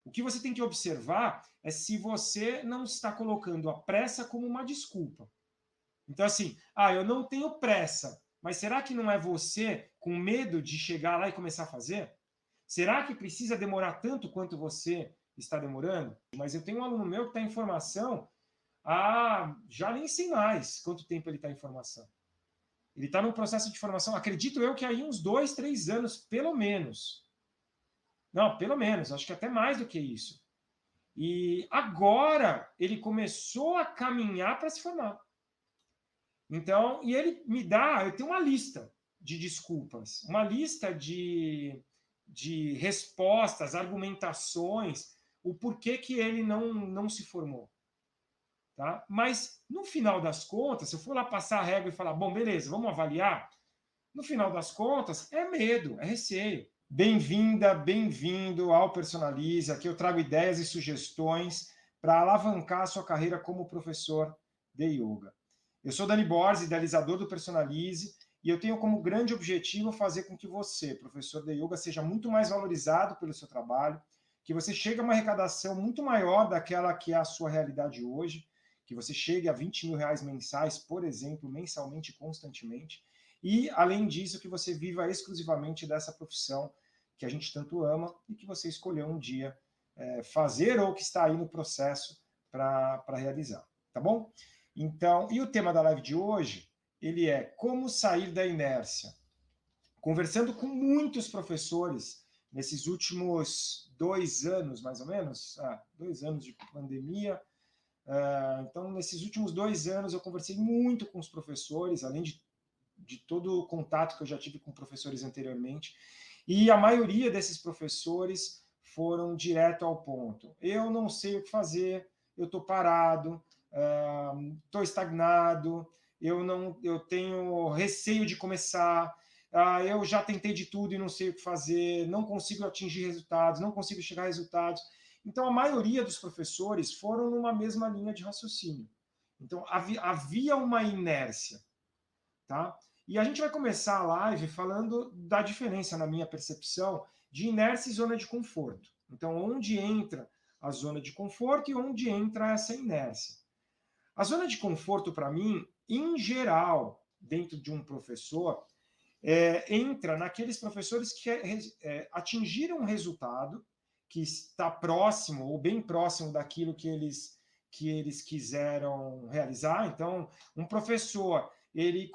O que você tem que observar é se você não está colocando a pressa como uma desculpa. Então, assim, eu não tenho pressa, mas será que não é você com medo de chegar lá e começar a fazer? Será que precisa demorar tanto quanto você está demorando? Mas eu tenho um aluno meu que está em formação já nem sei mais quanto tempo ele está em formação. Ele está num processo de formação, acredito eu que aí uns 2, 3 anos, pelo menos. Não, pelo menos, acho que até mais do que isso. E agora ele começou a caminhar para se formar. Então, e ele eu tenho uma lista de desculpas, uma lista de respostas, argumentações, o porquê que ele não se formou. Tá? Mas, no final das contas, se eu for lá passar a régua e falar, bom, beleza, vamos avaliar, no final das contas, é medo, é receio. Bem-vinda, bem-vindo ao Personalize. Aqui eu trago ideias e sugestões para alavancar a sua carreira como professor de yoga. Eu sou Dani Borges, idealizador do Personalize, e eu tenho como grande objetivo fazer com que você, professor de yoga, seja muito mais valorizado pelo seu trabalho, que você chegue a uma arrecadação muito maior daquela que é a sua realidade hoje, que você chegue a 20 mil reais mensais, por exemplo, mensalmente, constantemente, e, além disso, que você viva exclusivamente dessa profissão que a gente tanto ama e que você escolheu um dia fazer ou que está aí no processo para realizar, tá bom? Então, e o tema da live de hoje, ele é como sair da inércia. Conversando com muitos professores nesses últimos 2 anos, mais ou menos, 2 anos de pandemia. Então, nesses últimos 2 anos, eu conversei muito com os professores, além de todo o contato que eu já tive com professores anteriormente, e a maioria desses professores foram direto ao ponto. Eu não sei o que fazer, eu estou parado, estou estagnado, eu tenho receio de começar, eu já tentei de tudo e não sei o que fazer, não consigo atingir resultados, não consigo chegar a resultados. Então, a maioria dos professores foram numa mesma linha de raciocínio. Então, havia uma inércia. Tá? E a gente vai começar a live falando da diferença, na minha percepção, de inércia e zona de conforto. Então, onde entra a zona de conforto e onde entra essa inércia. A zona de conforto, para mim, em geral, dentro de um professor, entra naqueles professores que atingiram um resultado que está próximo ou bem próximo daquilo que eles quiseram realizar. Então, um professor ele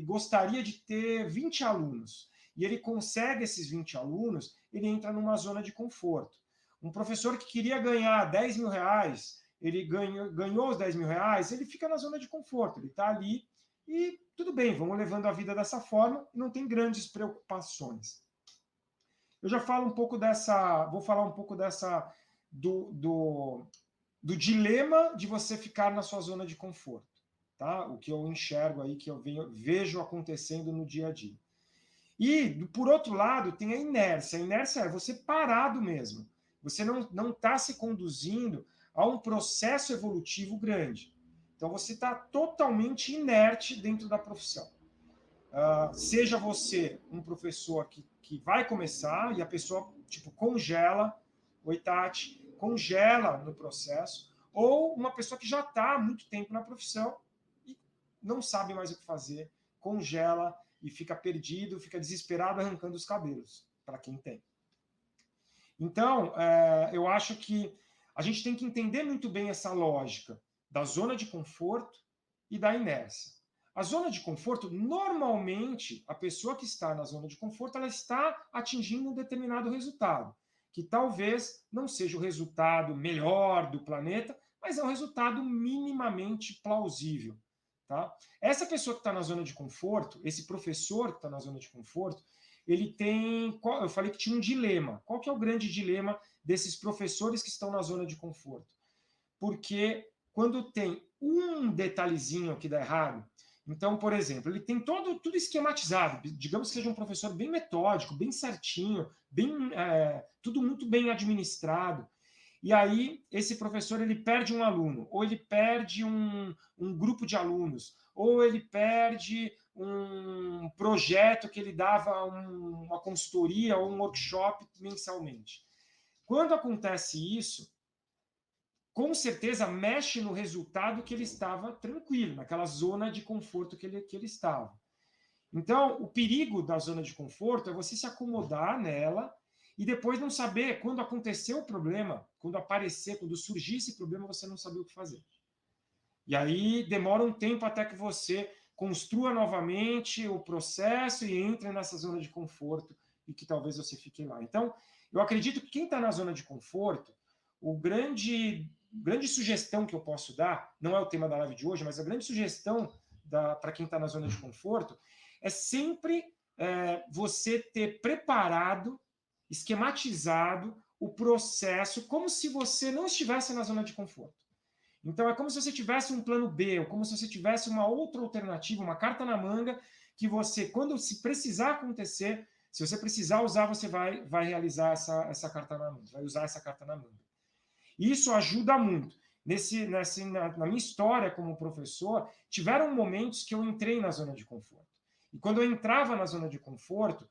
gostaria de ter 20 alunos, e ele consegue esses 20 alunos, ele entra numa zona de conforto. Um professor que queria ganhar 10 mil reais, ele ganhou os 10 mil reais, ele fica na zona de conforto, ele está ali, e tudo bem, vamos levando a vida dessa forma, e não tem grandes preocupações. Eu já falo um pouco vou falar um pouco do dilema de você ficar na sua zona de conforto. Tá? O que eu enxergo aí, que eu vejo acontecendo no dia a dia. E, por outro lado, tem a inércia. A inércia é você parado mesmo. Você não está se conduzindo a um processo evolutivo grande. Então, você está totalmente inerte dentro da profissão. Seja você um professor que vai começar e a pessoa congela, oi Tati, congela no processo, ou uma pessoa que já está há muito tempo na profissão não sabe mais o que fazer, congela e fica perdido, fica desesperado arrancando os cabelos, para quem tem. Então, eu acho que a gente tem que entender muito bem essa lógica da zona de conforto e da inércia. A zona de conforto, normalmente, a pessoa que está na zona de conforto, ela está atingindo um determinado resultado, que talvez não seja o resultado melhor do planeta, mas é um resultado minimamente plausível. Tá? Essa pessoa que está na zona de conforto, esse professor que está na zona de conforto, ele tem. Eu falei que tinha um dilema. Qual que é o grande dilema desses professores que estão na zona de conforto? Porque quando tem um detalhezinho que dá errado, então, por exemplo, ele tem tudo esquematizado, digamos que seja um professor bem metódico, bem certinho, tudo muito bem administrado. E aí, esse professor ele perde um aluno, ou ele perde um grupo de alunos, ou ele perde um projeto que ele dava uma consultoria ou um workshop mensalmente. Quando acontece isso, com certeza mexe no resultado que ele estava tranquilo, naquela zona de conforto que ele estava. Então, o perigo da zona de conforto é você se acomodar nela e depois não saber, quando acontecer o problema, quando aparecer, quando surgir esse problema, você não saber o que fazer. E aí demora um tempo até que você construa novamente o processo e entre nessa zona de conforto e que talvez você fique lá. Então, eu acredito que quem está na zona de conforto, o grande sugestão que eu posso dar, não é o tema da live de hoje, mas a grande sugestão para quem está na zona de conforto é sempre você ter preparado, esquematizado o processo como se você não estivesse na zona de conforto. Então, é como se você tivesse um plano B, ou como se você tivesse uma outra alternativa, uma carta na manga, que você, quando se precisar acontecer, se você precisar usar, você vai realizar essa carta na manga, vai usar essa carta na manga. Isso ajuda muito. Na minha história como professor, tiveram momentos que eu entrei na zona de conforto. E quando eu entrava na zona de conforto,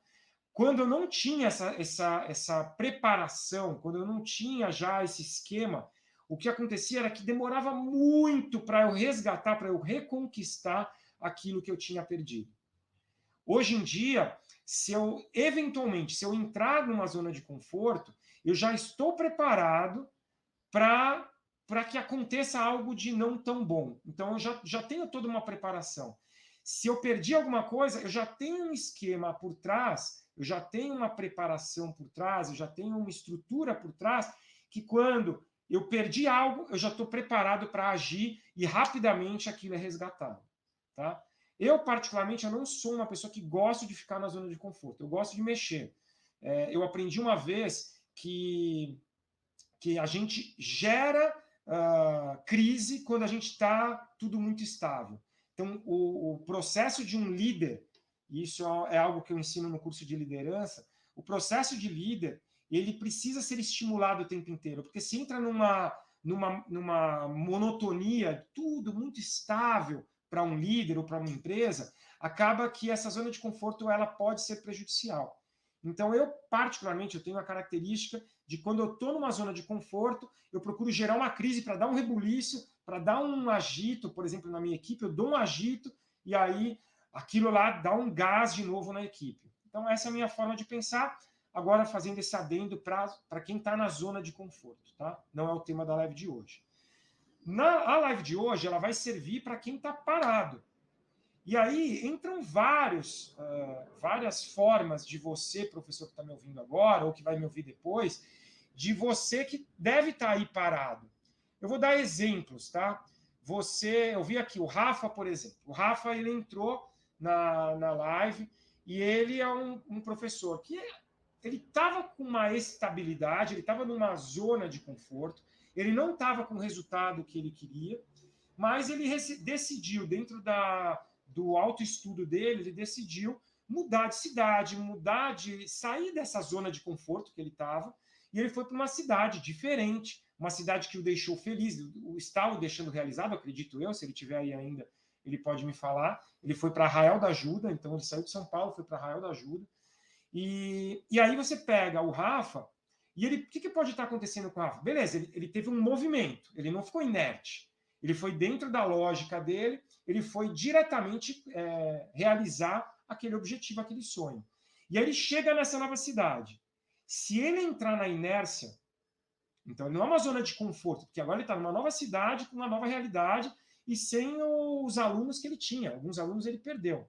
quando eu não tinha essa preparação, quando eu não tinha já esse esquema, o que acontecia era que demorava muito para eu resgatar, para eu reconquistar aquilo que eu tinha perdido. Hoje em dia, se eu entrar numa zona de conforto, eu já estou preparado para que aconteça algo de não tão bom. Então, eu já tenho toda uma preparação. Se eu perdi alguma coisa, eu já tenho um esquema por trás, eu já tenho uma preparação por trás, eu já tenho uma estrutura por trás, que quando eu perdi algo, eu já estou preparado para agir e rapidamente aquilo é resgatado. Tá? Eu, particularmente, eu não sou uma pessoa que gosta de ficar na zona de conforto, eu gosto de mexer. Eu aprendi uma vez que a gente gera crise quando a gente está tudo muito estável. Então, o processo de um líder, isso é algo que eu ensino no curso de liderança, o processo de líder, ele precisa ser estimulado o tempo inteiro, porque se entra numa monotonia, tudo muito estável para um líder ou para uma empresa, acaba que essa zona de conforto ela pode ser prejudicial. Então, eu, particularmente, eu tenho a característica de quando eu estou numa zona de conforto, eu procuro gerar uma crise para dar um rebuliço, para dar um agito, por exemplo, na minha equipe, eu dou um agito e aí aquilo lá dá um gás de novo na equipe. Então, essa é a minha forma de pensar, agora fazendo esse adendo para quem está na zona de conforto, tá? Não é o tema da live de hoje. A live de hoje, ela vai servir para quem está parado. E aí entram várias formas de você, professor que está me ouvindo agora, ou que vai me ouvir depois, de você que deve estar aí parado. Eu vou dar exemplos, tá? Eu vi aqui o Rafa, por exemplo. O Rafa, ele entrou na live e ele é um professor que ele estava com uma estabilidade, ele estava numa zona de conforto, ele não estava com o resultado que ele queria, mas ele decidiu, dentro do autoestudo dele, ele decidiu mudar de cidade, sair dessa zona de conforto que ele estava, e ele foi para uma cidade diferente, uma cidade que o deixou feliz, está o deixando realizado, acredito eu, se ele estiver aí ainda, ele pode me falar. Ele foi para Arraial da Ajuda, então ele saiu de São Paulo, foi para Arraial da Ajuda, e aí você pega o Rafa, e o que pode estar acontecendo com o Rafa? Beleza, ele teve um movimento, ele não ficou inerte, ele foi dentro da lógica dele, ele foi diretamente realizar aquele objetivo, aquele sonho. E aí ele chega nessa nova cidade. Se ele entrar na inércia, então ele não é uma zona de conforto, porque agora ele está numa nova cidade, com uma nova realidade, e sem os alunos que ele tinha. Alguns alunos ele perdeu.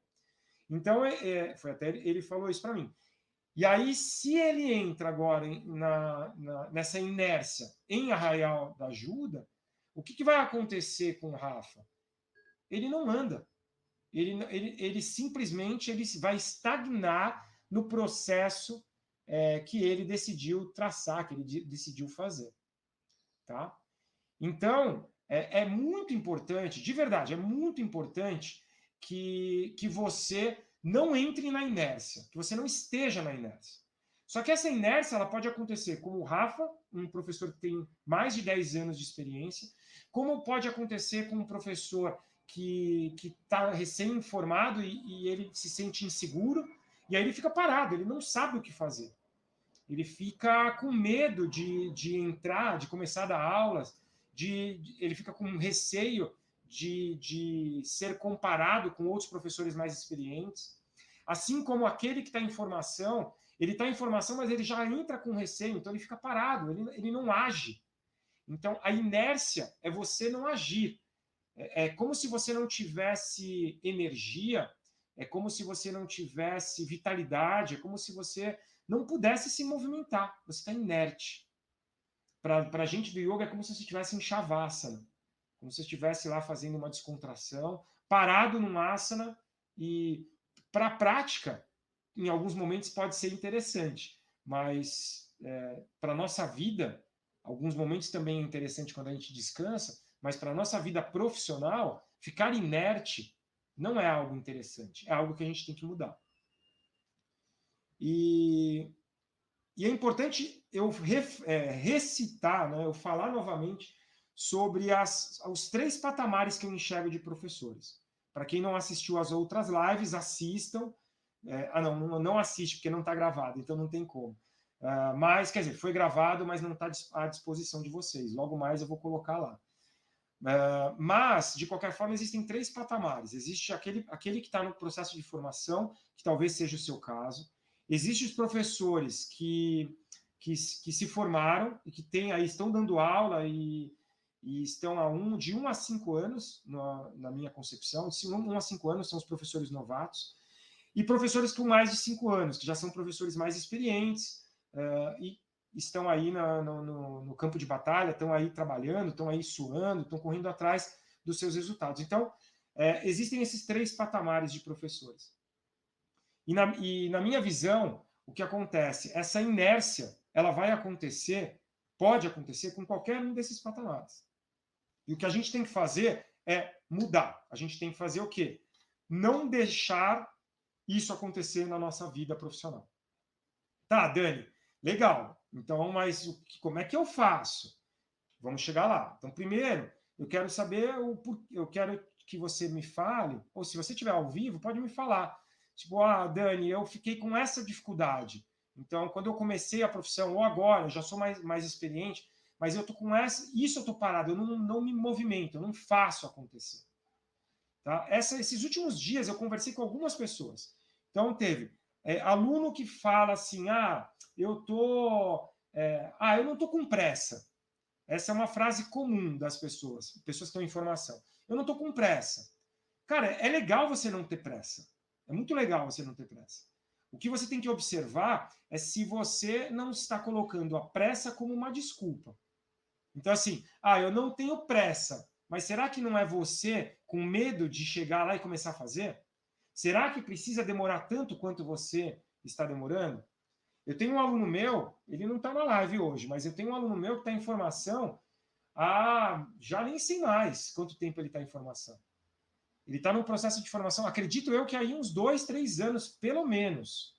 Então, foi até ele falou isso para mim. E aí, se ele entra agora nessa inércia em Arraial da Ajuda, o que vai acontecer com o Rafa? Ele não anda. Ele simplesmente vai estagnar no processo que ele decidiu traçar, que ele decidiu fazer. Tá? Então, é muito importante, de verdade, é muito importante que você não entre na inércia, que você não esteja na inércia. Só que essa inércia ela pode acontecer como o Rafa, um professor que tem mais de 10 anos de experiência, como pode acontecer com um professor que está recém-formado e ele se sente inseguro, e aí ele fica parado, ele não sabe o que fazer. ele fica com medo de entrar, de começar a dar aulas, ele fica com receio de ser comparado com outros professores mais experientes. Assim como aquele que está em formação, ele está em formação, mas ele já entra com receio, então ele fica parado, ele não age. Então, a inércia é você não agir. É como se você não tivesse energia, é como se você não tivesse vitalidade, é como se você não pudesse se movimentar. Você está inerte. Para a gente do yoga, é como se você estivesse em shavasana, como se você estivesse lá fazendo uma descontração, parado num asana, e para a prática, em alguns momentos pode ser interessante, mas para a nossa vida, alguns momentos também é interessante quando a gente descansa, mas para a nossa vida profissional, ficar inerte não é algo interessante, é algo que a gente tem que mudar. E é importante eu recitar, né, eu falar novamente sobre os 3 patamares que eu enxergo de professores. Para quem não assistiu às outras lives, assistam. Não assiste, porque não está gravado, então não tem como. Mas, quer dizer, foi gravado, mas não está à disposição de vocês. Logo mais eu vou colocar lá. Mas, de qualquer forma, existem 3 patamares. Existe aquele que está no processo de formação, que talvez seja o seu caso. Existem os professores que se formaram e que estão dando aula e estão de 1 a 5 anos, na minha concepção. De 1 a 5 anos são os professores novatos. E professores com mais de 5 anos, que já são professores mais experientes e estão aí no campo de batalha, estão aí trabalhando, estão aí suando, estão correndo atrás dos seus resultados. Então, existem esses 3 patamares de professores. E na minha visão, o que acontece? Essa inércia, ela vai acontecer, pode acontecer com qualquer um desses patamares. E o que a gente tem que fazer é mudar. A gente tem que fazer o quê? Não deixar isso acontecer na nossa vida profissional. Tá, Dani, legal. Então, mas como é que eu faço? Vamos chegar lá. Então, primeiro, eu quero saber, eu quero que você me fale, ou se você estiver ao vivo, pode me falar. Tipo, Dani, eu fiquei com essa dificuldade. Então, quando eu comecei a profissão, ou agora, eu já sou mais experiente, mas eu tô com isso eu tô parado, eu não me movimento, eu não faço acontecer. Tá? Esses últimos dias eu conversei com algumas pessoas. Então, teve aluno que fala assim, eu não tô com pressa. Essa é uma frase comum das pessoas que estão em formação. Eu não tô com pressa. Cara, é legal você não ter pressa. É muito legal você não ter pressa. O que você tem que observar é se você não está colocando a pressa como uma desculpa. Então, assim, eu não tenho pressa, mas será que não é você com medo de chegar lá e começar a fazer? Será que precisa demorar tanto quanto você está demorando? Eu tenho um aluno meu, ele não está na live hoje, mas eu tenho um aluno meu que está em formação já nem sei mais quanto tempo ele está em formação. Ele está num processo de formação, acredito eu que aí uns 2, 3 anos, pelo menos.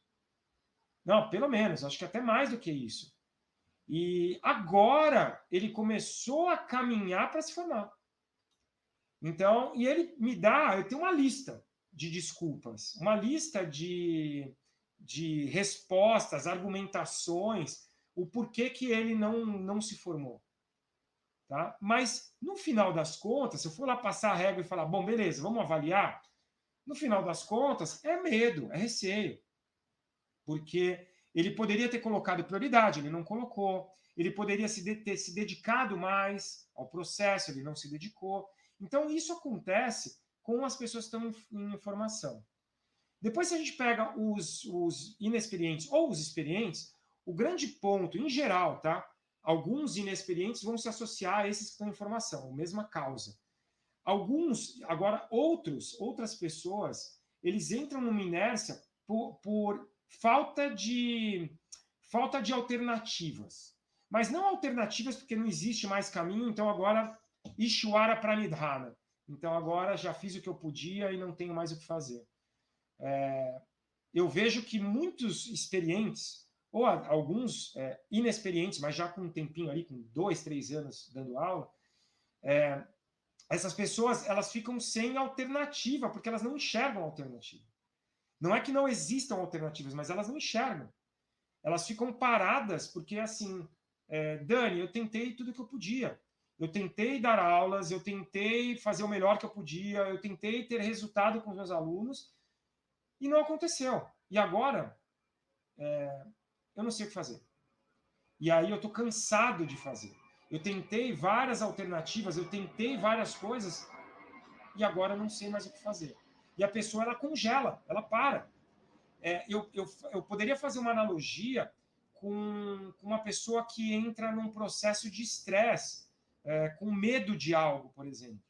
Não, pelo menos, acho que até mais do que isso. E agora ele começou a caminhar para se formar. Então, e ele eu tenho uma lista de desculpas, uma lista de respostas, argumentações, o porquê que ele não se formou. Tá? Mas, no final das contas, se eu for lá passar a régua e falar, bom, beleza, vamos avaliar, no final das contas, é medo, é receio. Porque ele poderia ter colocado prioridade, ele não colocou. Ele poderia ter se dedicado mais ao processo, ele não se dedicou. Então, isso acontece com as pessoas que estão em formação. Depois, se a gente pega os inexperientes ou os experientes, o grande ponto, em geral, tá? Alguns inexperientes vão se associar a esses que estão em formação, a mesma causa. Outras pessoas, eles entram numa inércia por falta de alternativas. Mas não alternativas porque não existe mais caminho, então agora Ishwara Pranidhana. Então agora já fiz o que eu podia e não tenho mais o que fazer. Eu vejo que muitos experientes, ou alguns inexperientes, mas já com um tempinho ali, com 2, 3 anos dando aula, essas pessoas elas ficam sem alternativa, porque elas não enxergam alternativa. Não é que não existam alternativas, mas elas não enxergam. elas ficam paradas porque, assim, Dani, eu tentei tudo que eu podia. Eu tentei dar aulas, eu tentei fazer o melhor que eu podia, eu tentei ter resultado com os meus alunos e não aconteceu. E agora, eu não sei o que fazer. E aí eu estou cansado de fazer. Eu tentei várias alternativas, eu tentei várias coisas e agora eu não sei mais o que fazer. E a pessoa, ela congela, ela para. Eu poderia fazer uma analogia com uma pessoa que entra num processo de estresse, com medo de algo, por exemplo.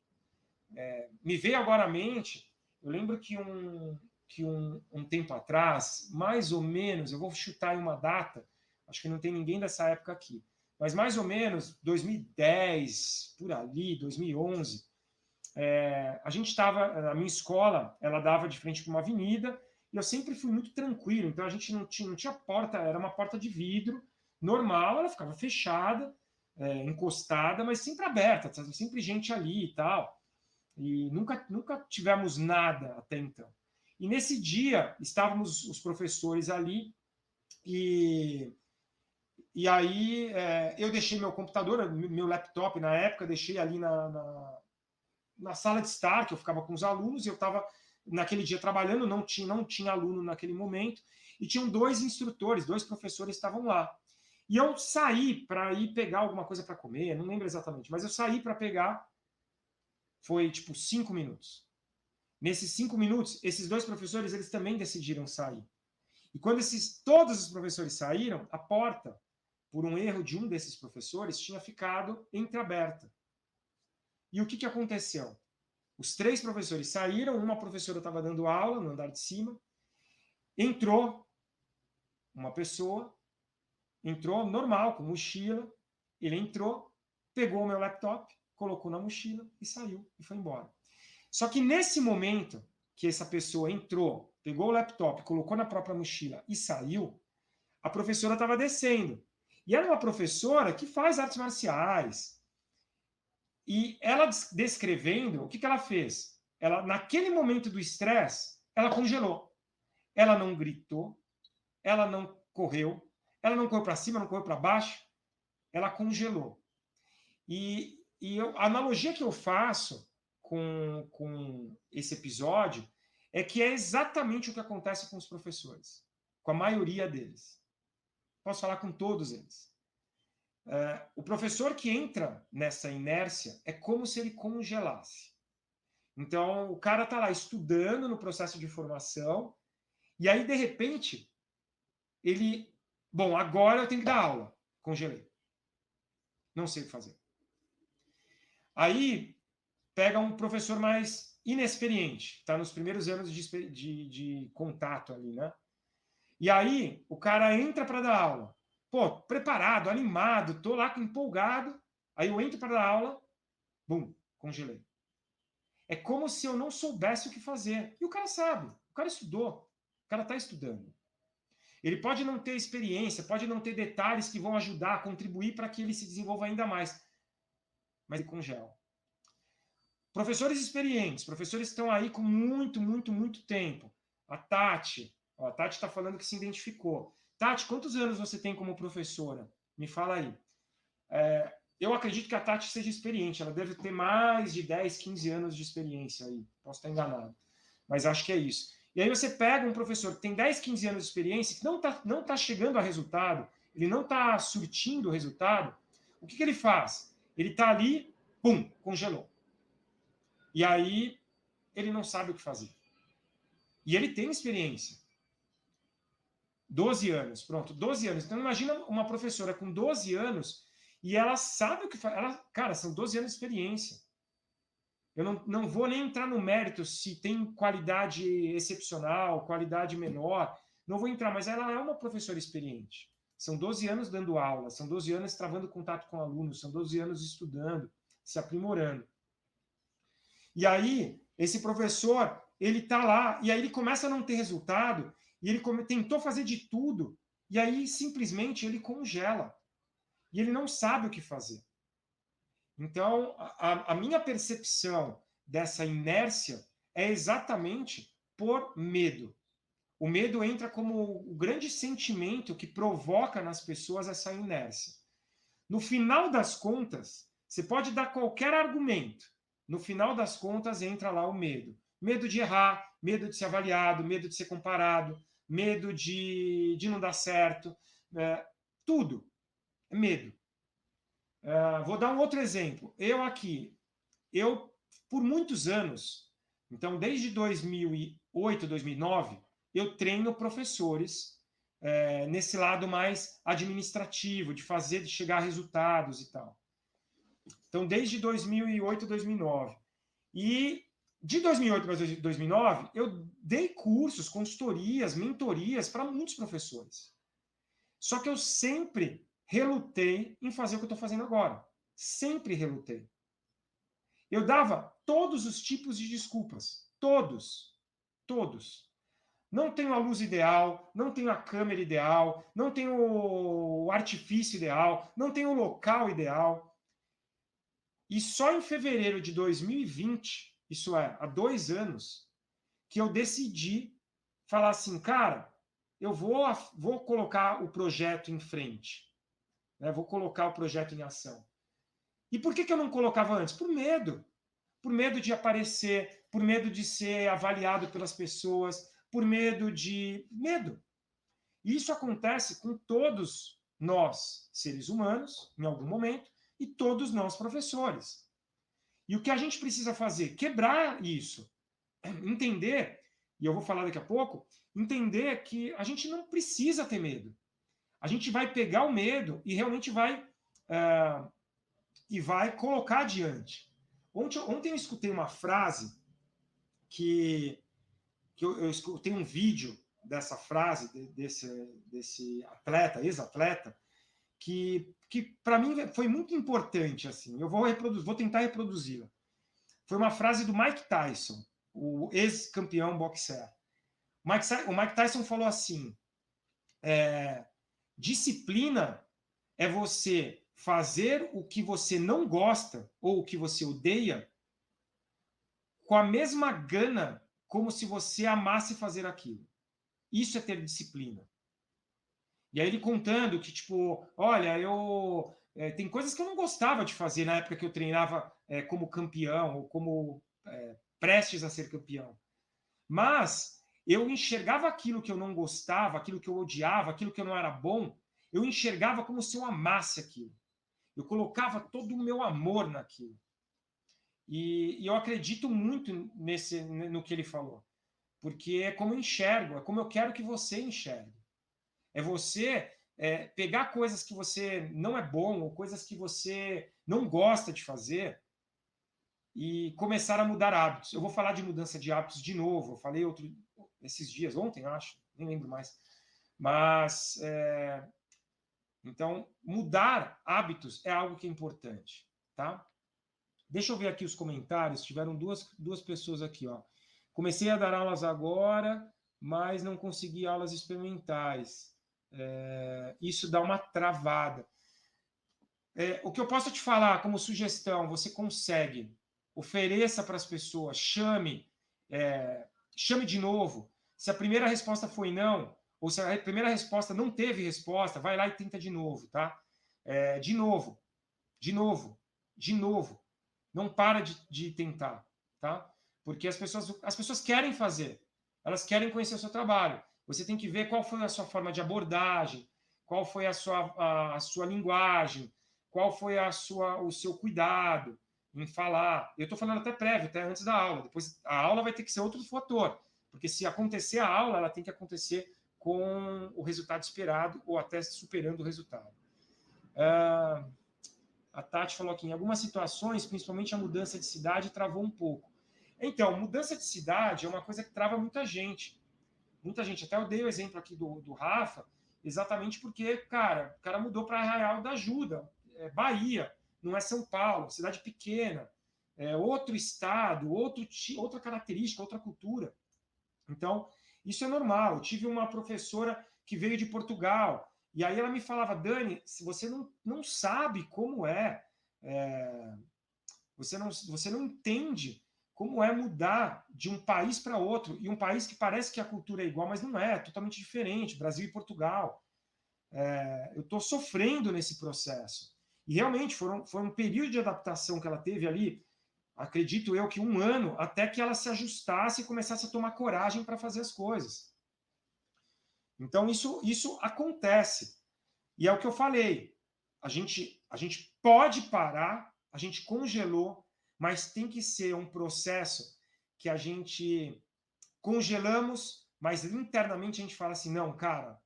Me veio agora à mente, eu lembro que um tempo atrás, mais ou menos, eu vou chutar em uma data, acho que não tem ninguém dessa época aqui, mas mais ou menos 2010, por ali, 2011, a gente estava, a minha escola, ela dava de frente para uma avenida, e eu sempre fui muito tranquilo, então a gente não tinha porta, era uma porta de vidro, normal, ela ficava fechada, encostada, mas sempre aberta, sempre gente ali e tal. E nunca tivemos nada até então. E nesse dia, estávamos os professores ali, e aí eu deixei meu computador, meu laptop na época, deixei ali na sala de estar, que eu ficava com os alunos, e eu estava naquele dia trabalhando, não tinha aluno naquele momento, e tinham dois instrutores, dois professores estavam lá. E eu saí para ir pegar alguma coisa para comer, não lembro exatamente, mas eu saí para pegar, foi tipo 5 minutos. Nesses 5 minutos, esses dois professores, eles também decidiram sair. E quando todos os professores saíram, a porta, por um erro de um desses professores, tinha ficado entreaberta. E o que aconteceu? Os 3 professores saíram, uma professora estava dando aula no andar de cima, entrou uma pessoa, entrou normal, com mochila, ele entrou, pegou o meu laptop, colocou na mochila e saiu, e foi embora. Só que nesse momento que essa pessoa entrou, pegou o laptop, colocou na própria mochila e saiu, a professora estava descendo. E era uma professora que faz artes marciais. E ela descrevendo, o que ela fez? Ela, naquele momento do estresse, ela congelou. Ela não gritou, ela não correu para cima, não correu para baixo, ela congelou. E a analogia que eu faço com esse episódio é que é exatamente o que acontece com os professores, com a maioria deles. Posso falar com todos eles. O professor que entra nessa inércia é como se ele congelasse. Então, o cara está lá estudando no processo de formação, e aí, de repente, ele... Bom, agora eu tenho que dar aula. Congelei. Não sei o que fazer. Aí, pega um professor mais inexperiente, está nos primeiros anos de contato ali, né? E aí, o cara entra para dar aula. Pô, preparado, animado, tô lá empolgado. Aí eu entro para dar aula, bum, congelei. É como se eu não soubesse o que fazer. E o cara sabe, o cara estudou, o cara está estudando. Ele pode não ter experiência, pode não ter detalhes que vão ajudar, contribuir para que ele se desenvolva ainda mais. Mas ele congela. Professores experientes, professores que estão aí com muito tempo. A Tati está falando que se identificou. Tati, quantos anos você tem como professora? Me fala aí. Eu acredito que a Tati seja experiente, ela deve ter mais de 10, 15 anos de experiência aí. Posso estar enganado, mas acho que é isso. E aí você pega um professor que tem 10, 15 anos de experiência, que não tá chegando a resultado, ele não está surtindo o resultado, o que ele faz? Ele está ali, pum, congelou. E aí ele não sabe o que fazer. E ele tem experiência. 12 anos, pronto, 12 anos. Então imagina uma professora com 12 anos e ela sabe o que faz. Cara, são 12 anos de experiência. Eu não vou nem entrar no mérito se tem qualidade excepcional, qualidade menor. Não vou entrar, mas ela é uma professora experiente. São 12 anos dando aula, são 12 anos travando contato com alunos, são 12 anos estudando, se aprimorando. E aí, esse professor, ele está lá, e aí ele começa a não ter resultado, e ele tentou fazer de tudo, e aí simplesmente ele congela. E ele não sabe o que fazer. Então, a minha percepção dessa inércia é exatamente por medo. o medo entra como o grande sentimento que provoca nas pessoas essa inércia. No final das contas, você pode dar qualquer argumento. No final das contas, entra lá o medo. Medo de errar, medo de ser avaliado, medo de ser comparado, medo de não dar certo. Tudo é medo. Vou dar um outro exemplo. Eu, por muitos anos, então desde 2008, 2009, eu treino professores nesse lado mais administrativo, de chegar a resultados e tal. Então, desde 2008, 2009. E de 2008 para 2009, eu dei cursos, consultorias, mentorias para muitos professores. Só que eu sempre relutei em fazer o que eu estou fazendo agora. Sempre relutei. Eu dava todos os tipos de desculpas. Todos. Todos. Não tenho a luz ideal, não tenho a câmera ideal, não tenho o artifício ideal, não tenho o local ideal. E só em fevereiro de 2020, isso é, há 2 anos, que eu decidi falar assim, cara, eu vou colocar o projeto em frente. Né? Vou colocar o projeto em ação. E por que eu não colocava antes? Por medo. Por medo de aparecer, por medo de ser avaliado pelas pessoas, por medo de... Medo. E isso acontece com todos nós, seres humanos, em algum momento, e todos nós, professores. E o que a gente precisa fazer? Quebrar isso. Entender, e eu vou falar daqui a pouco, entender que a gente não precisa ter medo. A gente vai pegar o medo e realmente vai colocar adiante. Ontem eu escutei uma frase que eu escutei um vídeo dessa frase, desse atleta, ex-atleta, que para mim foi muito importante. Assim. Eu vou tentar reproduzi-la. Foi uma frase do Mike Tyson, o ex-campeão boxer. O Mike Tyson falou assim, disciplina é você fazer o que você não gosta ou o que você odeia com a mesma gana como se você amasse fazer aquilo. Isso é ter disciplina. E aí ele contando que, tipo, olha, tem coisas que eu não gostava de fazer na época que eu treinava como campeão ou como prestes a ser campeão. Mas eu enxergava aquilo que eu não gostava, aquilo que eu odiava, aquilo que eu não era bom, eu enxergava como se eu amasse aquilo. Eu colocava todo o meu amor naquilo. E eu acredito muito no que ele falou. Porque é como eu enxergo, é como eu quero que você enxergue. É você pegar coisas que você não é bom, ou coisas que você não gosta de fazer, e começar a mudar hábitos. Eu vou falar de mudança de hábitos de novo. Eu falei esses dias, ontem, acho, nem lembro mais. Mas, então, mudar hábitos é algo que é importante, tá? Deixa eu ver aqui os comentários. Tiveram duas pessoas aqui, ó. Comecei a dar aulas agora, mas não consegui aulas experimentais. Isso dá uma travada. O que eu posso te falar como sugestão, você consegue, ofereça para as pessoas, chame de novo. Se a primeira resposta foi não, ou se a primeira resposta não teve resposta, vai lá e tenta de novo, tá? De novo. Não para de tentar, tá? Porque as pessoas querem fazer, elas querem conhecer o seu trabalho. Você tem que ver qual foi a sua forma de abordagem, qual foi a sua linguagem, qual foi o seu cuidado em falar. Eu estou falando até prévio, até antes da aula. Depois a aula vai ter que ser outro fator, porque se acontecer a aula, ela tem que acontecer com o resultado esperado ou até superando o resultado. A Tati falou aqui, em algumas situações, principalmente a mudança de cidade, travou um pouco. Então, mudança de cidade é uma coisa que trava muita gente. Muita gente. Até eu dei o exemplo aqui do Rafa, exatamente porque, cara, o cara mudou para Arraial da Ajuda, Bahia, não é São Paulo, cidade pequena, outro estado, outra característica, outra cultura. Então, isso é normal. Eu tive uma professora que veio de Portugal, e aí ela me falava, Dani, se você não sabe como você não entende como é mudar de um país para outro, e um país que parece que a cultura é igual, mas não é totalmente diferente, Brasil e Portugal. Eu estou sofrendo nesse processo. E realmente foi um período de adaptação que ela teve ali, acredito eu que 1 ano, até que ela se ajustasse e começasse a tomar coragem para fazer as coisas. Então, isso acontece. E é o que eu falei. A gente pode parar, a gente congelou, mas tem que ser um processo que a gente congelamos, mas internamente a gente fala assim, não, cara,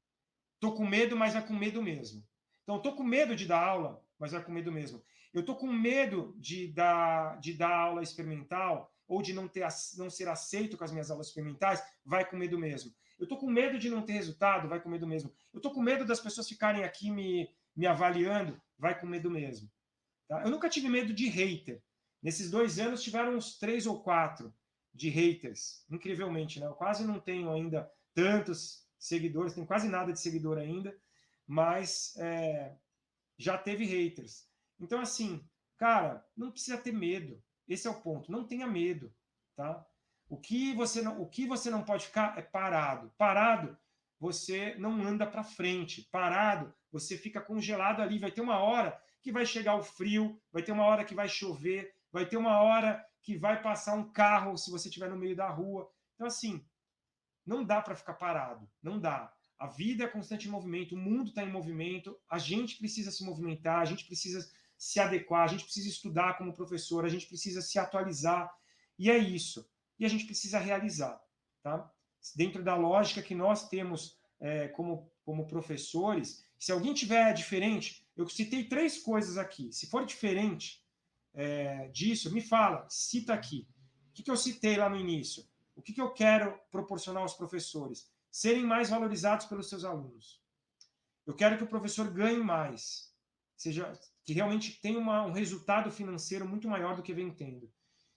tô com medo, mas vai com medo mesmo. Então, tô com medo de dar aula, mas vai com medo mesmo. Eu tô com medo de dar aula experimental ou de não ser aceito com as minhas aulas experimentais, vai com medo mesmo. Eu tô com medo de não ter resultado, vai com medo mesmo. Eu tô com medo das pessoas ficarem aqui me avaliando, vai com medo mesmo. Tá? Eu nunca tive medo de hater. Nesses 2 anos tiveram uns 3 ou 4 de haters, incrivelmente, né? Eu quase não tenho ainda tantos seguidores, tenho quase nada de seguidor ainda, mas já teve haters. Então, assim, cara, não precisa ter medo. Esse é o ponto. Não tenha medo, tá? O que você não pode ficar é parado. Parado, você não anda para frente. Parado, você fica congelado ali. Vai ter uma hora que vai chegar o frio, vai ter uma hora que vai chover, vai ter uma hora que vai passar um carro se você estiver no meio da rua. Então, assim, não dá para ficar parado. Não dá. A vida é constante em movimento, o mundo está em movimento, a gente precisa se movimentar, a gente precisa se adequar, a gente precisa estudar como professor, a gente precisa se atualizar, e é isso. E a gente precisa realizar, tá? Dentro da lógica que nós temos como professores, se alguém tiver diferente, eu citei 3 coisas aqui, se for diferente disso, me fala, cita aqui. O que eu citei lá no início? O que eu quero proporcionar aos professores? Serem mais valorizados pelos seus alunos. Eu quero que o professor ganhe mais, que realmente tenha um resultado financeiro muito maior do que vem tendo.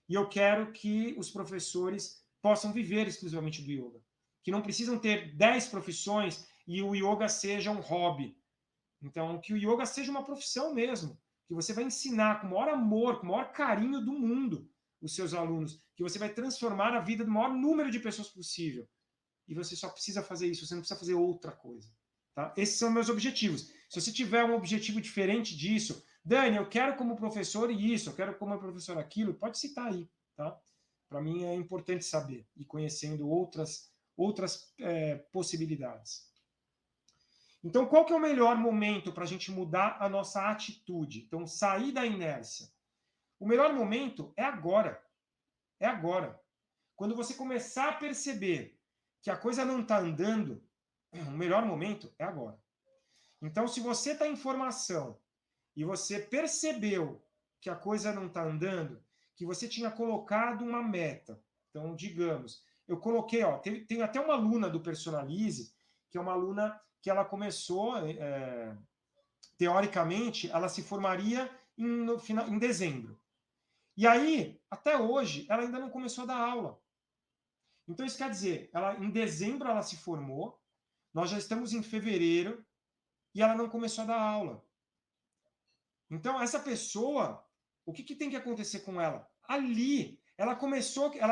E eu quero que os professores possam viver exclusivamente do yoga, que não precisam ter 10 profissões e o yoga seja um hobby. Então, que o yoga seja uma profissão mesmo, que você vai ensinar com o maior amor, com o maior carinho do mundo os seus alunos, que você vai transformar a vida do maior número de pessoas possível. E você só precisa fazer isso, você não precisa fazer outra coisa. Tá? Esses são meus objetivos. Se você tiver um objetivo diferente disso, Dani, eu quero como professor isso, eu quero como professor aquilo, pode citar aí. Tá? Para mim é importante saber e conhecendo outras possibilidades. Então, qual que é o melhor momento para a gente mudar a nossa atitude? Então, sair da inércia. O melhor momento é agora. É agora. Quando você começar a perceber que a coisa não está andando, o melhor momento é agora. Então, se você está em formação e você percebeu que a coisa não está andando, que você tinha colocado uma meta. Então, digamos, eu coloquei, tem até uma aluna do Personalize, que é uma aluna que ela começou, teoricamente, ela se formaria em dezembro. E aí, até hoje, ela ainda não começou a dar aula. Então, isso quer dizer, em dezembro ela se formou, nós já estamos em fevereiro, e ela não começou a dar aula. Então, essa pessoa, o que tem que acontecer com ela? Ali, ela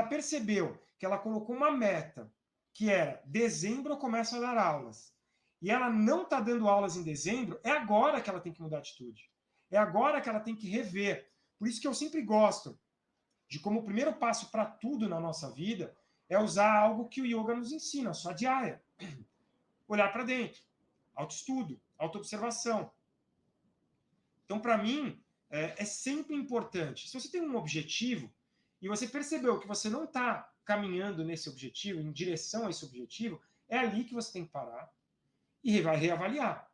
percebeu que ela colocou uma meta, que era dezembro eu começo a dar aulas. E ela não está dando aulas em dezembro, é agora que ela tem que mudar a atitude. É agora que ela tem que rever. Por isso que eu sempre gosto de como o primeiro passo para tudo na nossa vida é usar algo que o yoga nos ensina, só diária. Olhar para dentro, autoestudo, autoobservação. Então, para mim, é sempre importante. Se você tem um objetivo e você percebeu que você não está caminhando nesse objetivo, em direção a esse objetivo, é ali que você tem que parar e vai reavaliar.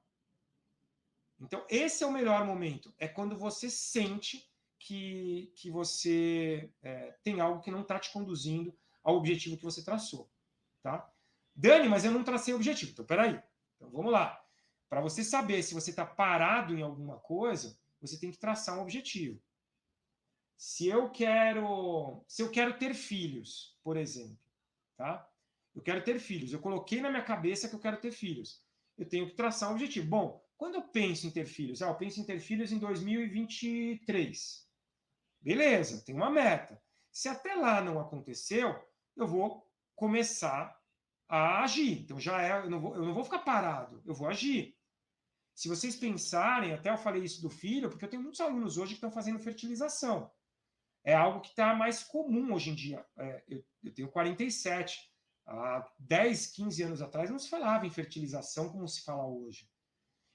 Então, esse é o melhor momento. É quando você sente que você tem algo que não está te conduzindo ao objetivo que você traçou. Tá? Dani, mas eu não tracei o objetivo. Então, peraí. Então, vamos lá. Para você saber se você está parado em alguma coisa, você tem que traçar um objetivo. Se eu quero ter filhos, por exemplo, tá? Eu quero ter filhos. Eu coloquei na minha cabeça que eu quero ter filhos. Eu tenho que traçar um objetivo. Bom, quando eu penso em ter filhos? Eu penso em ter filhos em 2023. Beleza, tem uma meta. Se até lá não aconteceu, eu vou começar a agir. Então já eu não vou ficar parado, eu vou agir. Se vocês pensarem, até eu falei isso do filho, porque eu tenho muitos alunos hoje que estão fazendo fertilização. É algo que está mais comum hoje em dia. Eu tenho 47. Há 10, 15 anos atrás não se falava em fertilização como se fala hoje.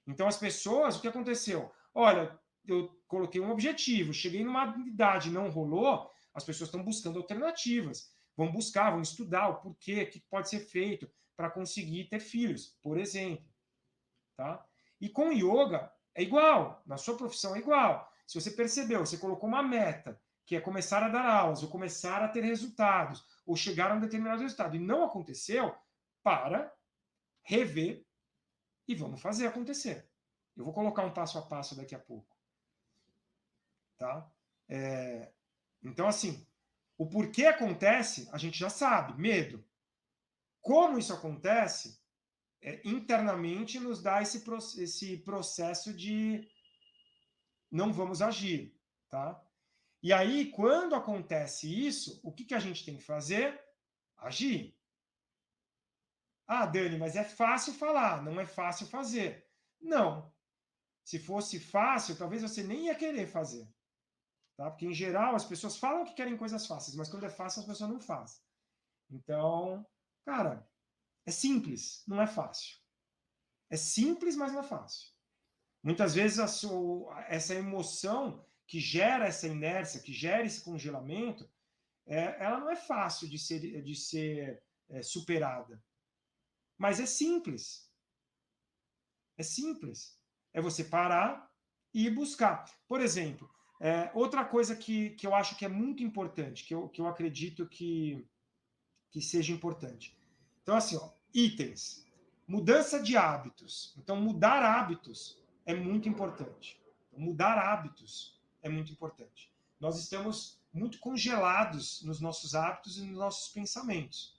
Então as pessoas, o que aconteceu? Olha, eu coloquei um objetivo, cheguei numa idade, não rolou, as pessoas estão buscando alternativas. Vão buscar, vão estudar o porquê, o que pode ser feito para conseguir ter filhos, por exemplo. Tá? E com yoga é igual, na sua profissão é igual. Se você percebeu, você colocou uma meta, que é começar a dar aulas, ou começar a ter resultados, ou chegar a um determinado resultado, e não aconteceu, para, rever e vamos fazer acontecer. Eu vou colocar um passo a passo daqui a pouco. Tá? Então, assim, o porquê acontece, a gente já sabe, medo. Como isso acontece, internamente nos dá esse processo de não vamos agir, tá? E aí, quando acontece isso, o que a gente tem que fazer? Agir. Ah, Dani, mas é fácil falar, não é fácil fazer. Não. Se fosse fácil, talvez você nem ia querer fazer. Tá? Porque, em geral, as pessoas falam que querem coisas fáceis, mas quando é fácil, as pessoas não fazem. Então, cara, é simples, não é fácil. É simples, mas não é fácil. Muitas vezes essa emoção que gera essa inércia, que gera esse congelamento, ela não é fácil de ser superada. Mas é simples. É simples. É você parar e buscar. Por exemplo, outra coisa que eu acho que é muito importante, que eu acredito que seja importante. Então, assim, ó, itens. Mudança de hábitos. Então, mudar hábitos é muito importante. Mudar hábitos é muito importante. Nós estamos muito congelados nos nossos hábitos e nos nossos pensamentos.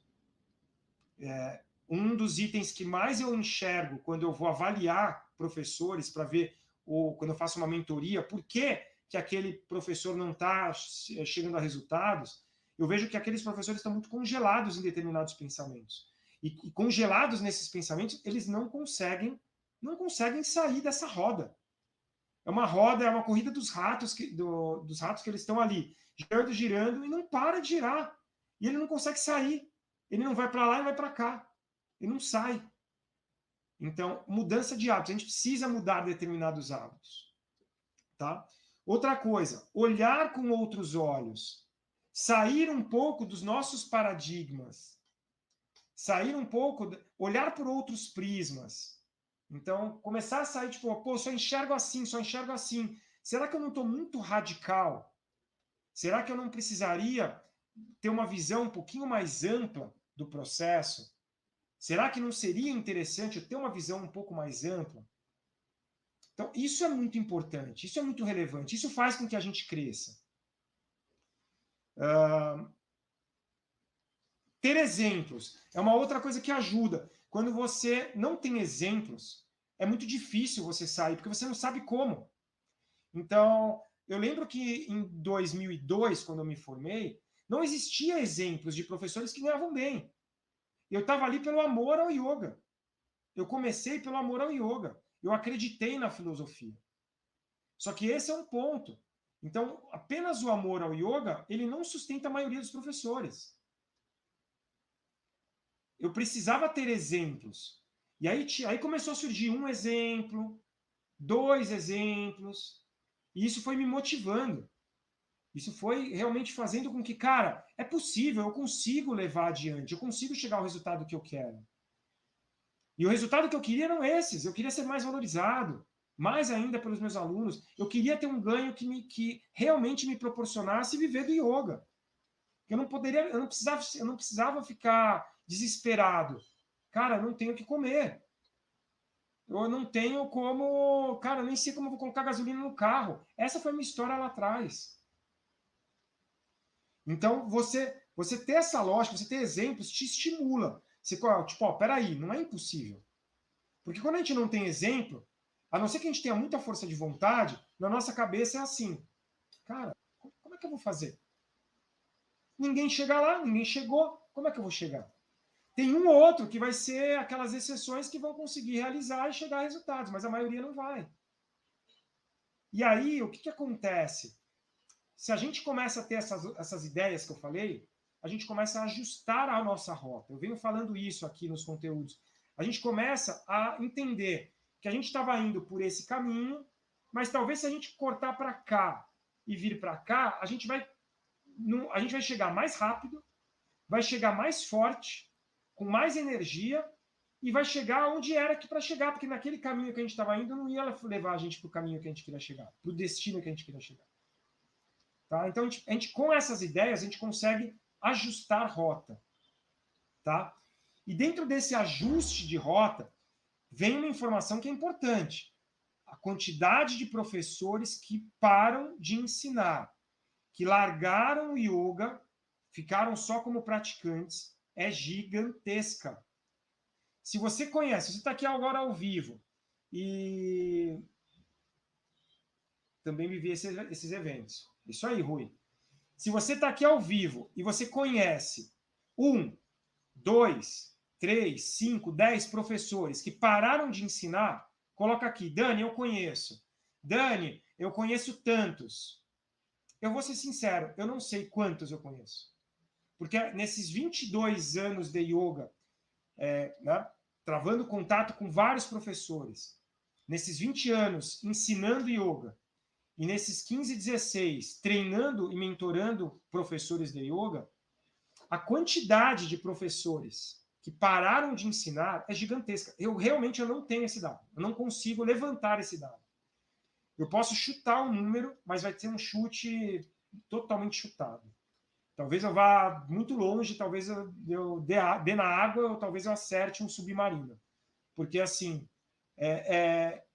Um dos itens que mais eu enxergo quando eu vou avaliar professores para ver, quando eu faço uma mentoria, por que aquele professor não está chegando a resultados, eu vejo que aqueles professores estão muito congelados em determinados pensamentos. E congelados nesses pensamentos, eles não conseguem sair dessa roda. É uma roda, é uma corrida dos ratos dos ratos que eles estão ali, girando, girando, e não para de girar. E ele não consegue sair. Ele não vai para lá e vai para cá. Ele não sai. Então, mudança de hábitos. A gente precisa mudar determinados hábitos. Tá? Outra coisa, olhar com outros olhos. Sair um pouco dos nossos paradigmas. Sair um pouco, olhar por outros prismas. Então, começar a sair, tipo, pô, só enxergo assim, só enxergo assim. Será que eu não estou muito radical? Será que eu não precisaria ter uma visão um pouquinho mais ampla do processo? Será que não seria interessante eu ter uma visão um pouco mais ampla? Então, isso é muito importante, isso é muito relevante, isso faz com que a gente cresça. Ter exemplos é uma outra coisa que ajuda. Quando você não tem exemplos, é muito difícil você sair, porque você não sabe como. Então, eu lembro que em 2002, quando eu me formei, não existia exemplos de professores que ganhavam bem. Eu estava ali pelo amor ao yoga. Eu comecei pelo amor ao yoga. Eu acreditei na filosofia. Só que esse é um ponto. Então, apenas o amor ao yoga, ele não sustenta a maioria dos professores. Eu precisava ter exemplos. E aí começou a surgir um exemplo, 2 exemplos, e isso foi me motivando. Isso foi realmente fazendo com que, cara, é possível, eu consigo levar adiante, eu consigo chegar ao resultado que eu quero. E o resultado que eu queria eram esses. Eu queria ser mais valorizado, mais ainda pelos meus alunos. Eu queria ter um ganho que realmente me proporcionasse viver do yoga. Eu não precisava ficar desesperado. Cara, eu não tenho o que comer. Eu não tenho como, cara, eu nem sei como eu vou colocar gasolina no carro. Essa foi a minha história lá atrás. Então, você ter essa lógica, você ter exemplos, te estimula. Você, tipo, ó, peraí, não é impossível. Porque quando a gente não tem exemplo, a não ser que a gente tenha muita força de vontade, na nossa cabeça é assim, cara, como é que eu vou fazer? Ninguém chega lá, ninguém chegou. Como é que eu vou chegar? Tem um ou outro que vai ser aquelas exceções que vão conseguir realizar e chegar a resultados, mas a maioria não vai. E aí, o que acontece? Se a gente começa a ter essas ideias que eu falei, a gente começa a ajustar a nossa rota. Eu venho falando isso aqui nos conteúdos. A gente começa a entender que a gente estava indo por esse caminho, mas talvez se a gente cortar para cá e vir para cá, a gente vai chegar mais rápido, vai chegar mais forte, com mais energia, e vai chegar onde era que para chegar, porque naquele caminho que a gente estava indo não ia levar a gente para o caminho que a gente queria chegar, para o destino que a gente queria chegar. Tá? Então, a gente, com essas ideias, a gente consegue ajustar rota. Tá? E dentro desse ajuste de rota, vem uma informação que é importante. A quantidade de professores que param de ensinar, que largaram o yoga, ficaram só como praticantes, é gigantesca. Se você conhece, você está aqui agora ao vivo, e também vivi esses eventos. Isso aí, Rui. Se você está aqui ao vivo e você conhece 1, 2, 3, 5, 10 professores que pararam de ensinar, coloca aqui, Dani, eu conheço. Dani, eu conheço tantos. Eu vou ser sincero, eu não sei quantos eu conheço. Porque nesses 22 anos de yoga, né, travando contato com vários professores, nesses 20 anos ensinando yoga, e nesses 15, 16, treinando e mentorando professores de yoga, a quantidade de professores que pararam de ensinar é gigantesca. Eu não tenho esse dado. Eu não consigo levantar esse dado. Eu posso chutar um número, mas vai ter um chute totalmente chutado. Talvez eu vá muito longe, talvez eu dê na água, ou talvez eu acerte um submarino. Porque, assim,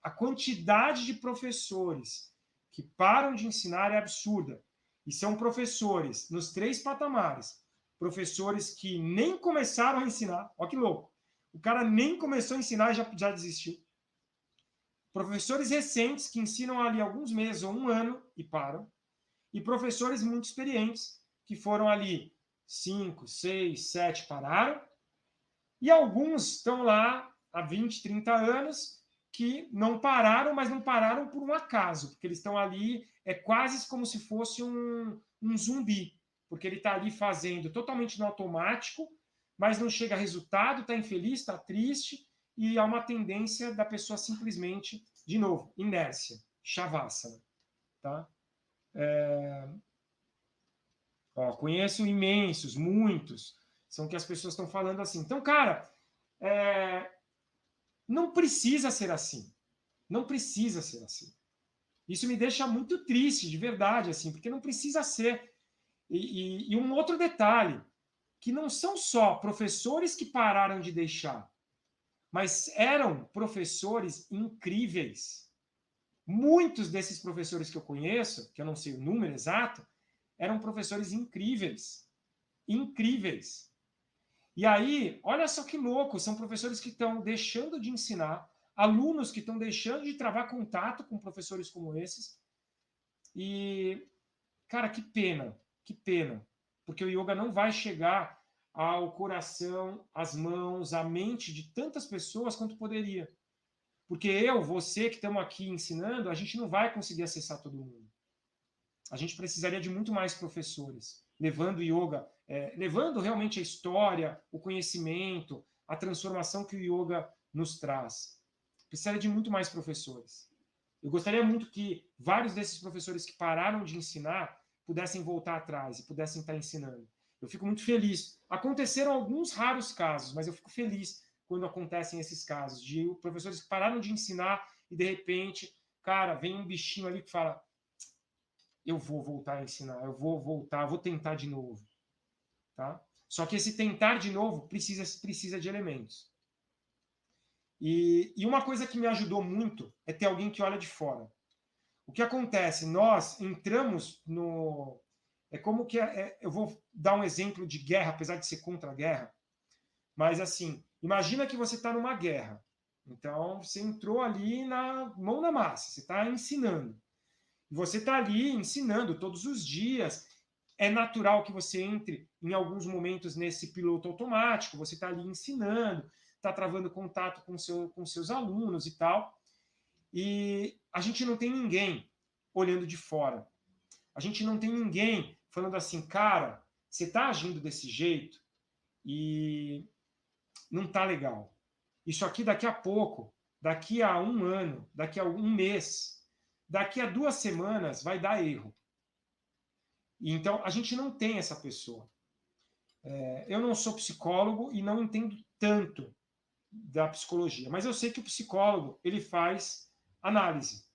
a quantidade de professores que param de ensinar é absurda. E são professores nos 3 patamares. Professores que nem começaram a ensinar. Olha que louco. O cara nem começou a ensinar e já desistiu. Professores recentes que ensinam ali alguns meses ou um ano e param. E professores muito experientes que foram ali 5, 6, 7, pararam. E alguns estão lá há 20, 30 anos que não pararam, mas não pararam por um acaso, porque eles estão ali, é quase como se fosse um zumbi, porque ele está ali fazendo totalmente no automático, mas não chega a resultado, está infeliz, está triste, e há uma tendência da pessoa simplesmente, de novo, inércia, shavasana. Tá? Conheço imensos, muitos, são que as pessoas estão falando assim. Então, cara, não precisa ser assim. Não precisa ser assim. Isso me deixa muito triste, de verdade, assim, porque não precisa ser. E um outro detalhe, que não são só professores que pararam de deixar, mas eram professores incríveis. Muitos desses professores que eu conheço, que eu não sei o número exato, eram professores incríveis. Incríveis. E aí, olha só que louco, são professores que estão deixando de ensinar, alunos que estão deixando de travar contato com professores como esses. E, cara, que pena, porque o yoga não vai chegar ao coração, às mãos, à mente de tantas pessoas quanto poderia. Porque você que estamos aqui ensinando, a gente não vai conseguir acessar todo mundo. A gente precisaria de muito mais professores, levando yoga, levando realmente a história, o conhecimento, a transformação que o yoga nos traz. Precisaria de muito mais professores. Eu gostaria muito que vários desses professores que pararam de ensinar pudessem voltar atrás e pudessem estar ensinando. Eu fico muito feliz. Aconteceram alguns raros casos, mas eu fico feliz quando acontecem esses casos de professores que pararam de ensinar e, de repente, cara, vem um bichinho ali que fala: eu vou voltar a ensinar, eu vou voltar, vou tentar de novo. Tá? Só que esse tentar de novo precisa de elementos. E uma coisa que me ajudou muito é ter alguém que olha de fora. O que acontece? Nós entramos no... É como que... eu vou dar um exemplo de guerra, apesar de ser contra a guerra. Mas, assim, imagina que você está numa guerra. Então, você entrou ali na mão na massa. Você está ensinando. E você está ali ensinando todos os dias. é natural que você entre em alguns momentos nesse piloto automático, você está ali ensinando, está travando contato com seus alunos e tal, e a gente não tem ninguém olhando de fora. A gente não tem ninguém falando assim, cara, você está agindo desse jeito e não está legal. Isso aqui daqui a pouco, daqui a um ano, daqui a um mês, daqui a 2 semanas vai dar erro. Então, a gente não tem essa pessoa. Eu não sou psicólogo e não entendo tanto da psicologia, mas eu sei que o psicólogo ele faz análise.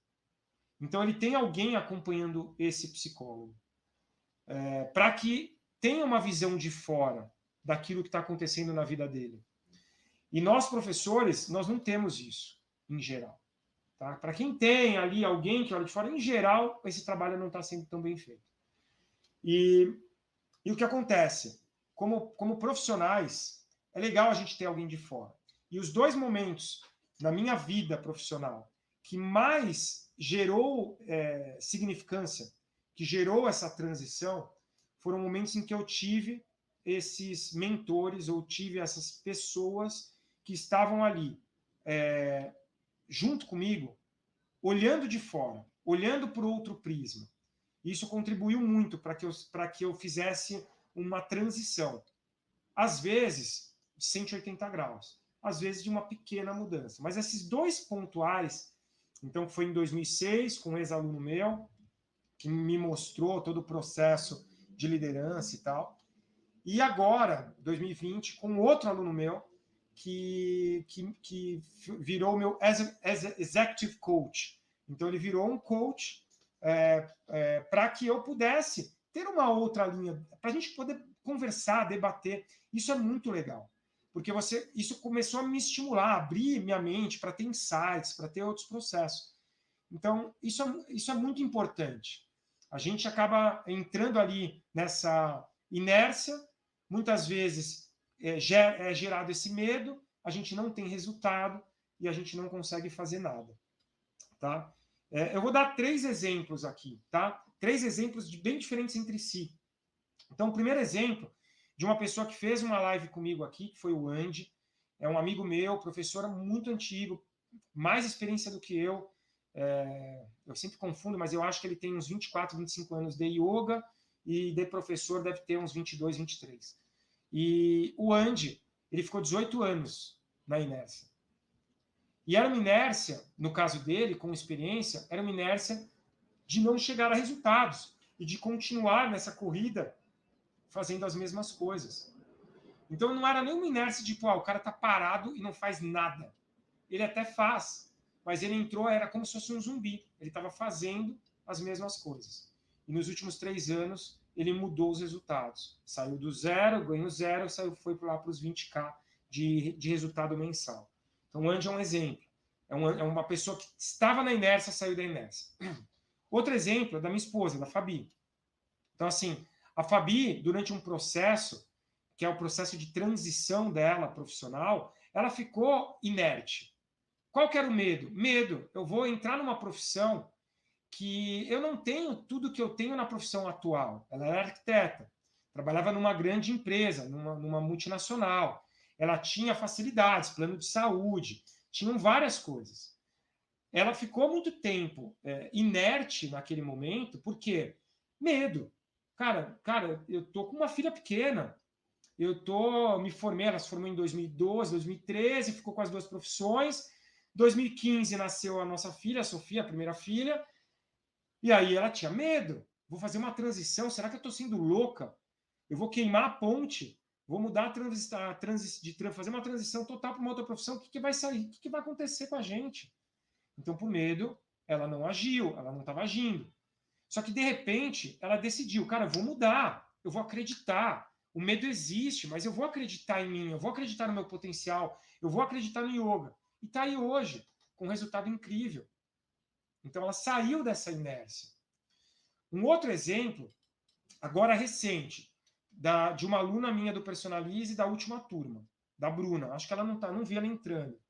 Então, ele tem alguém acompanhando esse psicólogo. Para que tenha uma visão de fora daquilo que está acontecendo na vida dele. E nós, professores, nós não temos isso, em geral. Tá? Para quem tem ali alguém que olha de fora, em geral, esse trabalho não está sendo tão bem feito. E o que acontece? Como profissionais, é legal a gente ter alguém de fora. E os 2 momentos na minha vida profissional que mais gerou significância, que gerou essa transição, foram momentos em que eu tive esses mentores ou tive essas pessoas que estavam ali junto comigo, olhando de fora, olhando por outro prisma. Isso contribuiu muito para que eu fizesse uma transição. Às vezes, de 180 graus. Às vezes, de uma pequena mudança. Mas esses 2 pontuais, então foi em 2006, com um ex-aluno meu, que me mostrou todo o processo de liderança e tal. E agora, 2020, com outro aluno meu, que virou meu executive coach. Então, ele virou um coach para que eu pudesse ter uma outra linha, para a gente poder conversar, debater. Isso é muito legal, porque isso começou a me estimular, a abrir minha mente para ter insights, para ter outros processos. Então, isso é muito importante. A gente acaba entrando ali nessa inércia, muitas vezes é gerado esse medo, a gente não tem resultado e a gente não consegue fazer nada. Tá? Eu vou dar 3 exemplos aqui, tá? 3 exemplos bem diferentes entre si. Então, o primeiro exemplo de uma pessoa que fez uma live comigo aqui, que foi o Andy, é um amigo meu, professor muito antigo, mais experiência do que eu. Eu sempre confundo, mas eu acho que ele tem uns 24, 25 anos de yoga e de professor deve ter uns 22, 23. E o Andy, ele ficou 18 anos na inércia. E era uma inércia, no caso dele, com experiência, era uma inércia de não chegar a resultados e de continuar nessa corrida fazendo as mesmas coisas. Então não era nenhuma inércia de, o cara tá parado e não faz nada. Ele até faz, mas ele entrou, era como se fosse um zumbi. Ele estava fazendo as mesmas coisas. E nos últimos 3 anos, ele mudou os resultados. Saiu do 0, ganhou 0, foi lá para os 20k de resultado mensal. Então, o Andy é um exemplo. É uma pessoa que estava na inércia, saiu da inércia. Outro exemplo é da minha esposa, da Fabi. Então, assim, a Fabi, durante um processo, que é o processo de transição dela profissional, ela ficou inerte. Qual que era o medo? Medo. Eu vou entrar numa profissão que eu não tenho tudo que eu tenho na profissão atual. Ela era arquiteta, trabalhava numa grande empresa, numa multinacional. Ela tinha facilidades, plano de saúde, tinham várias coisas. Ela ficou muito tempo inerte naquele momento, por quê? Medo. Cara, eu tô com uma filha pequena. Me formei, ela se formou em 2012, 2013, ficou com as 2 profissões. 2015 nasceu a nossa filha, a Sofia, a primeira filha. E aí ela tinha medo. Vou fazer uma transição, será que eu estou sendo louca? Eu vou queimar a ponte, vou mudar fazer uma transição total para uma outra profissão, o que vai sair? O que vai acontecer com a gente? Então, por medo, ela não agiu, ela não estava agindo. Só que, de repente, ela decidiu, cara, eu vou mudar, eu vou acreditar. O medo existe, mas eu vou acreditar em mim, eu vou acreditar no meu potencial, eu vou acreditar no yoga. E está aí hoje, com um resultado incrível. Então, ela saiu dessa inércia. Um outro exemplo, agora recente, de uma aluna minha do Personalize da última turma, da Bruna. Acho que ela não vi ela entrando.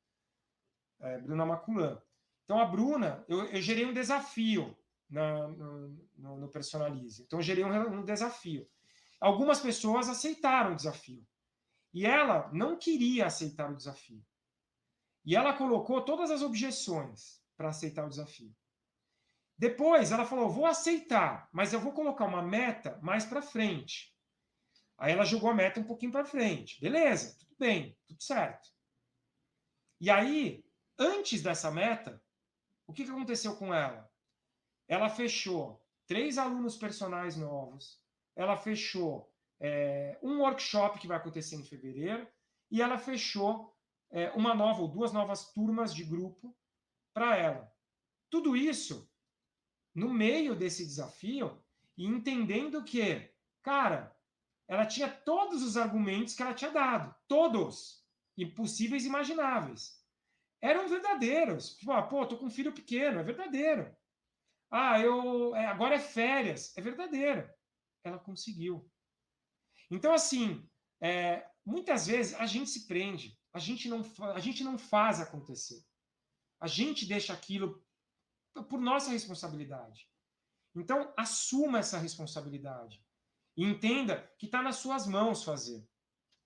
Bruna Maculan. Então, a Bruna, eu gerei um desafio no Personalize. Então, eu gerei um desafio. Algumas pessoas aceitaram o desafio. E ela não queria aceitar o desafio. E ela colocou todas as objeções para aceitar o desafio. Depois, ela falou, vou aceitar, mas eu vou colocar uma meta mais para frente. Aí ela jogou a meta um pouquinho para frente. Beleza, tudo bem, tudo certo. E aí, antes dessa meta, o que aconteceu com ela? Ela fechou 3 alunos personagens novos, ela fechou um workshop que vai acontecer em fevereiro, e ela fechou uma nova ou 2 novas turmas de grupo para ela. Tudo isso no meio desse desafio e entendendo que, cara, ela tinha todos os argumentos que ela tinha dado, todos, impossíveis e imagináveis. Eram verdadeiros. Tipo, pô, tô com um filho pequeno, é verdadeiro. Agora é férias, é verdadeiro. Ela conseguiu. Então, assim, muitas vezes a gente se prende, a gente não faz acontecer. A gente deixa aquilo por nossa responsabilidade. Então, assuma essa responsabilidade. E entenda que está nas suas mãos fazer.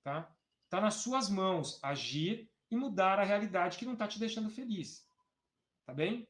Tá? Está nas suas mãos agir e mudar a realidade que não está te deixando feliz. Tá bem?